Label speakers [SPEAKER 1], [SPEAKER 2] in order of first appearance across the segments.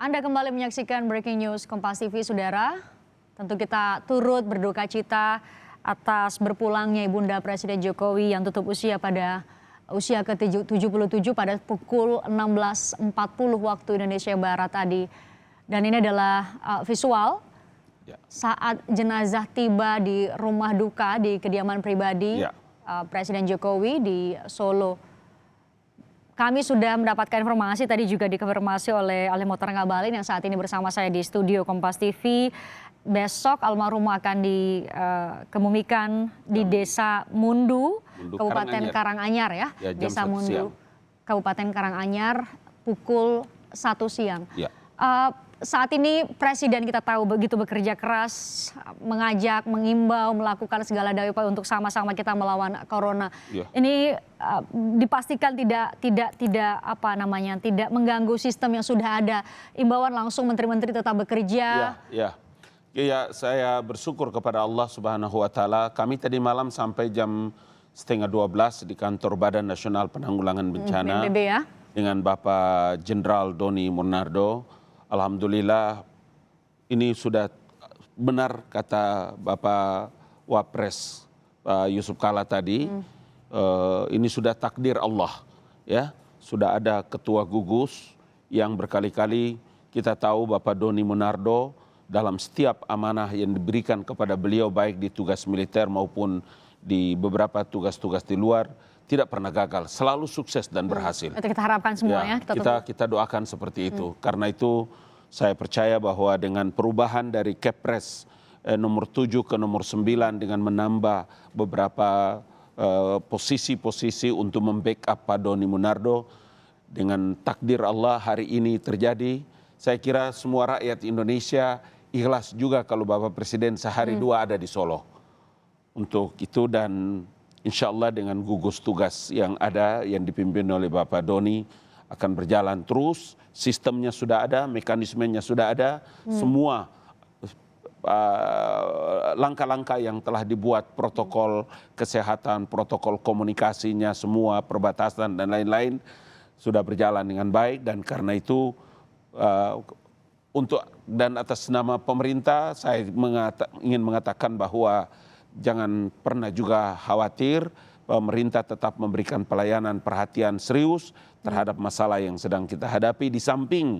[SPEAKER 1] Anda kembali menyaksikan Breaking News Kompas TV, Saudara. Tentu kita turut berduka cita atas berpulangnya Ibunda Presiden Jokowi yang tutup usia pada usia ke-77 pada pukul 16.40 waktu Indonesia Barat tadi. Dan ini adalah visual saat jenazah tiba di rumah duka di kediaman pribadi Presiden Jokowi di Solo. Kami sudah mendapatkan informasi tadi juga dikonfirmasi oleh Motor Ngabalin yang saat ini bersama saya di studio Kompas TV. Besok almarhum akan dikebumikan di Desa Mundu, Kabupaten Karanganyar ya. Desa Mundu, Kabupaten Karanganyar pukul 1 siang. Saat ini Presiden kita tahu begitu bekerja keras, mengajak, mengimbau, melakukan segala daya upaya untuk sama-sama kita melawan corona. Ini dipastikan tidak mengganggu sistem yang sudah ada. Imbauan langsung menteri-menteri tetap bekerja.
[SPEAKER 2] Ya, saya bersyukur kepada Allah Subhanahu wa taala. Kami tadi malam sampai jam 11:30 di kantor Badan Nasional Penanggulangan Bencana
[SPEAKER 1] BNPB ya.
[SPEAKER 2] Dengan Bapak Jenderal Doni Monardo. Alhamdulillah ini sudah benar kata Bapak Wapres Pak Yusuf Kala tadi. Ini sudah takdir Allah ya. Sudah ada ketua gugus yang berkali-kali kita tahu Bapak Doni Monardo dalam setiap amanah yang diberikan kepada beliau baik di tugas militer maupun di beberapa tugas-tugas di luar tidak pernah gagal, selalu sukses dan berhasil.
[SPEAKER 1] Itu kita harapkan semuanya.
[SPEAKER 2] Kita doakan seperti itu. Karena itu saya percaya bahwa dengan perubahan dari Kepres nomor 7 ke nomor 9 dengan menambah beberapa posisi-posisi untuk membackup Pak Doni Monardo, dengan takdir Allah hari ini terjadi. Saya kira semua rakyat Indonesia ikhlas juga kalau Bapak Presiden sehari dua ada di Solo. Untuk itu dan insya Allah dengan gugus tugas yang ada yang dipimpin oleh Bapak Doni akan berjalan terus, sistemnya sudah ada, mekanismenya sudah ada, semua langkah-langkah yang telah dibuat, protokol kesehatan, protokol komunikasinya, semua perbatasan dan lain-lain sudah berjalan dengan baik. Dan karena itu untuk dan atas nama pemerintah saya ingin mengatakan bahwa jangan pernah juga khawatir, pemerintah tetap memberikan pelayanan perhatian serius terhadap masalah yang sedang kita hadapi. Di samping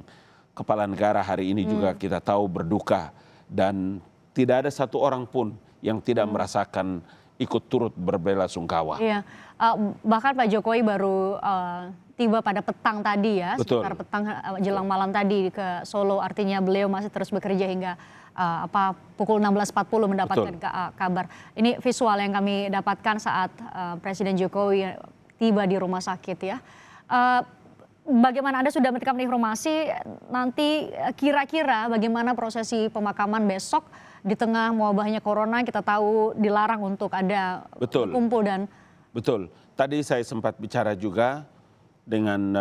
[SPEAKER 2] kepala negara hari ini juga kita tahu berduka dan tidak ada satu orang pun yang tidak merasakan ikut turut berbelasungkawa.
[SPEAKER 1] Iya, bahkan Pak Jokowi baru tiba pada petang tadi ya, sekitar petang jelang malam tadi ke Solo. Artinya beliau masih terus bekerja hingga pukul 16.40 mendapatkan kabar. Ini visual yang kami dapatkan saat Presiden Jokowi tiba di rumah sakit ya. Bagaimana Anda sudah mendapatkan informasi nanti kira-kira bagaimana prosesi pemakaman besok di tengah wabahnya corona? Kita tahu dilarang untuk ada kumpul dan
[SPEAKER 2] Tadi saya sempat bicara juga dengan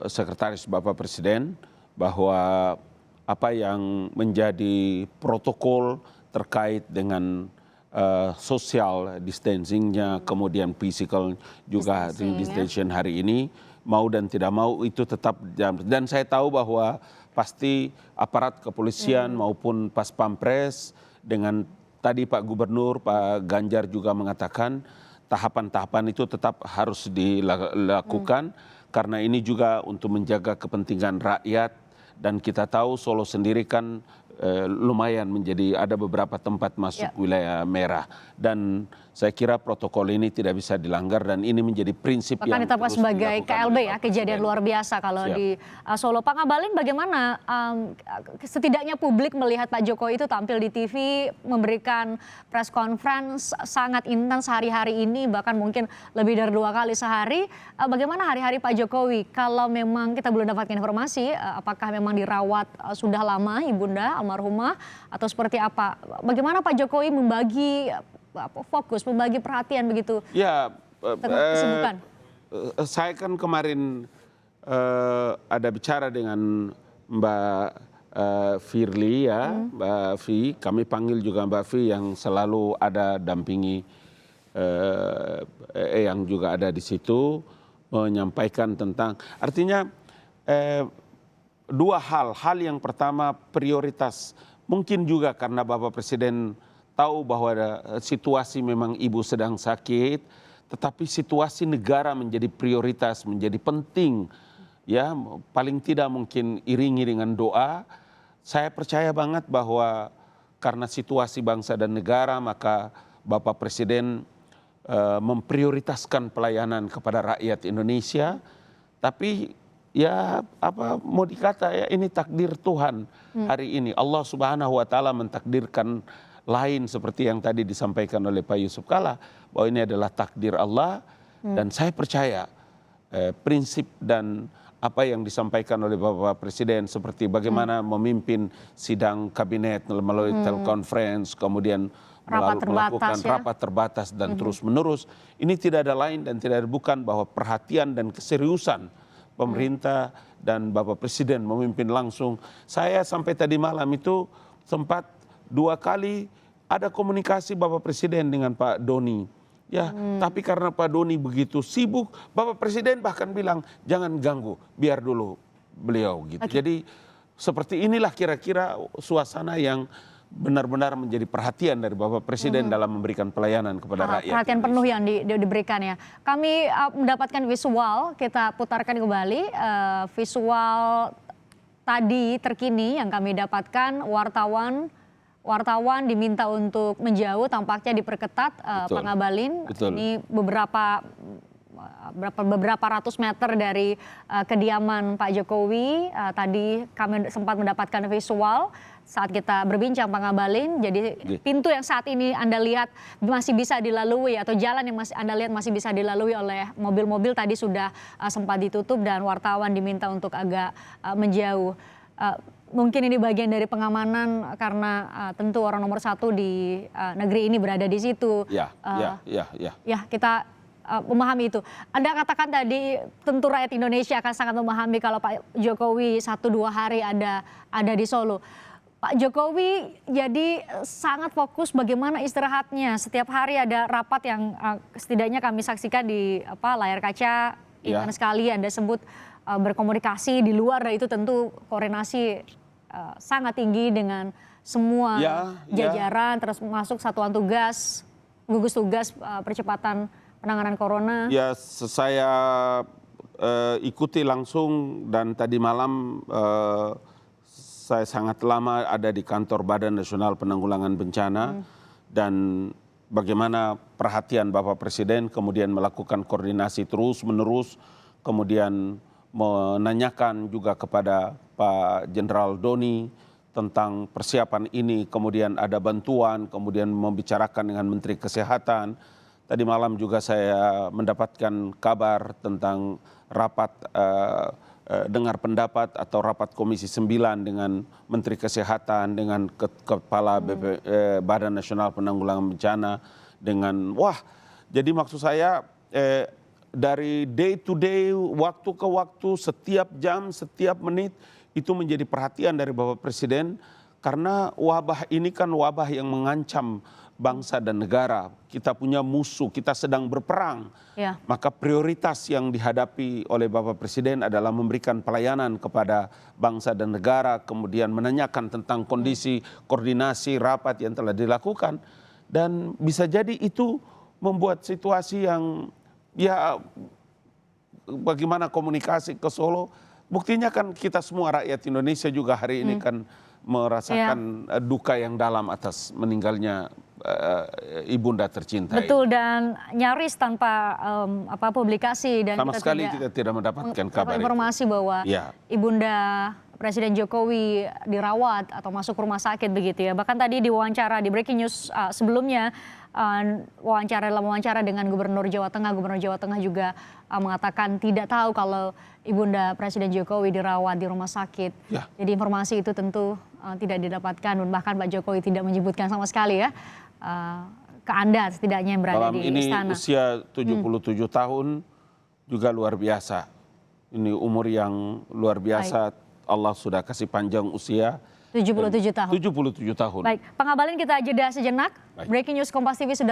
[SPEAKER 2] Sekretaris Bapak Presiden bahwa apa yang menjadi protokol terkait dengan social distancingnya, kemudian physical juga distancing hari ini, mau dan tidak mau itu tetap. Dan saya tahu bahwa pasti aparat kepolisian maupun pas pampres dengan tadi Pak Gubernur, Pak Ganjar juga mengatakan tahapan-tahapan itu tetap harus dilakukan karena ini juga untuk menjaga kepentingan rakyat. Dan kita tahu Solo sendiri kan lumayan menjadi ada beberapa tempat masuk wilayah merah. Dan saya kira protokol ini tidak bisa dilanggar dan ini menjadi prinsip yang
[SPEAKER 1] ditetapkan sebagai KLB ya, kejadian luar biasa kalau di Solo. Pak Ngabalin, bagaimana setidaknya publik melihat Pak Jokowi itu tampil di TV, memberikan press conference sangat intens hari-hari ini, bahkan mungkin lebih dari 2 kali sehari. Bagaimana hari-hari Pak Jokowi? Kalau memang kita belum dapatkan informasi, apakah memang dirawat sudah lama Ibunda almarhumah atau seperti apa? Bagaimana Pak Jokowi membagi fokus, membagi perhatian begitu?
[SPEAKER 2] Ya,
[SPEAKER 1] kesibukan.
[SPEAKER 2] Saya kan kemarin ada bicara dengan Mbak Firly ya, Mbak Vi, kami panggil juga Mbak Vi yang selalu ada dampingi yang juga ada di situ menyampaikan tentang artinya dua hal. Hal yang pertama prioritas. Mungkin juga karena Bapak Presiden tahu bahwa situasi memang ibu sedang sakit, tetapi situasi negara menjadi prioritas, menjadi penting. Ya, paling tidak mungkin iringi dengan doa. Saya percaya banget bahwa karena situasi bangsa dan negara, maka Bapak Presiden memprioritaskan pelayanan kepada rakyat Indonesia. Tapi ya apa mau dikata ya, ini takdir Tuhan hari ini. Allah Subhanahu wa taala mentakdirkan lain seperti yang tadi disampaikan oleh Pak Yusuf Kalla, bahwa ini adalah takdir Allah. Dan saya percaya prinsip dan apa yang disampaikan oleh Bapak Presiden seperti bagaimana memimpin sidang kabinet melalui telekonferensi, kemudian melakukan rapat terbatas dan terus menerus. Ini tidak ada lain dan tidak ada bukan bahwa perhatian dan keseriusan pemerintah dan Bapak Presiden memimpin langsung. Saya sampai tadi malam itu sempat 2 kali ada komunikasi Bapak Presiden dengan Pak Doni. Ya, tapi karena Pak Doni begitu sibuk, Bapak Presiden bahkan bilang jangan ganggu, biar dulu beliau gitu. Jadi seperti inilah kira-kira suasana yang benar-benar menjadi perhatian dari Bapak Presiden dalam memberikan pelayanan kepada rakyat.
[SPEAKER 1] Perhatian penuh yang diberikan ya. Kami mendapatkan visual, kita putarkan kembali visual tadi terkini yang kami dapatkan. Wartawan diminta untuk menjauh, tampaknya diperketat Pak Ngabalin. Ini beberapa ratus meter dari kediaman Pak Jokowi. Tadi kami sempat mendapatkan visual saat kita berbincang Pak Ngabalin. Jadi pintu yang saat ini Anda lihat masih bisa dilalui, atau jalan yang Anda lihat masih bisa dilalui oleh mobil-mobil tadi sudah sempat ditutup dan wartawan diminta untuk agak menjauh. Mungkin ini bagian dari pengamanan karena tentu orang nomor 1 di negeri ini berada di situ. Ya, kita memahami itu. Anda katakan tadi tentu rakyat Indonesia akan sangat memahami kalau Pak Jokowi 1-2 hari ada di Solo. Pak Jokowi jadi sangat fokus bagaimana istirahatnya. Setiap hari ada rapat yang setidaknya kami saksikan di layar kaca. Intens sekali Anda sebut berkomunikasi di luar, dan itu tentu koordinasi sangat tinggi dengan semua jajaran, terus masuk satuan tugas, gugus tugas percepatan penanganan corona. Ya,
[SPEAKER 2] saya ikuti langsung dan tadi malam saya sangat lama ada di kantor Badan Nasional Penanggulangan Bencana dan bagaimana perhatian Bapak Presiden kemudian melakukan koordinasi terus menerus, kemudian menanyakan juga kepada Pak Jenderal Doni tentang persiapan ini, kemudian ada bantuan, kemudian membicarakan dengan Menteri Kesehatan. Tadi malam juga saya mendapatkan kabar tentang rapat dengar pendapat atau rapat Komisi 9 dengan Menteri Kesehatan, dengan Kepala Badan Nasional Penanggulangan Bencana, dengan jadi maksud saya dari day to day, waktu ke waktu, setiap jam, setiap menit, itu menjadi perhatian dari Bapak Presiden. Karena wabah ini kan wabah yang mengancam bangsa dan negara. Kita punya musuh, kita sedang berperang. Maka prioritas yang dihadapi oleh Bapak Presiden adalah memberikan pelayanan kepada bangsa dan negara, kemudian menanyakan tentang kondisi, koordinasi, rapat yang telah dilakukan. Dan bisa jadi itu membuat situasi yang bagaimana komunikasi ke Solo. Buktinya kan kita semua rakyat Indonesia juga hari ini kan merasakan duka yang dalam atas meninggalnya ibunda tercinta.
[SPEAKER 1] Betul, dan nyaris tanpa publikasi dan
[SPEAKER 2] sama sekali kita tidak mendapatkan kabar
[SPEAKER 1] informasi bahwa ibunda Presiden Jokowi dirawat atau masuk rumah sakit begitu ya. Bahkan tadi di wawancara di Breaking News sebelumnya, dalam wawancara dengan Gubernur Jawa Tengah juga mengatakan tidak tahu kalau ibunda Presiden Jokowi dirawat di rumah sakit. Jadi informasi itu tentu tidak didapatkan, dan bahkan Pak Jokowi tidak menyebutkan sama sekali ya ke Anda setidaknya yang berada di istana.
[SPEAKER 2] Ini usia 77 tahun juga luar biasa. Ini umur yang luar biasa. Allah sudah kasih panjang usia.
[SPEAKER 1] 77 tahun.
[SPEAKER 2] 77 tahun.
[SPEAKER 1] Baik, Pak Ngabalin, kita jeda sejenak. Breaking News Kompas TV sudah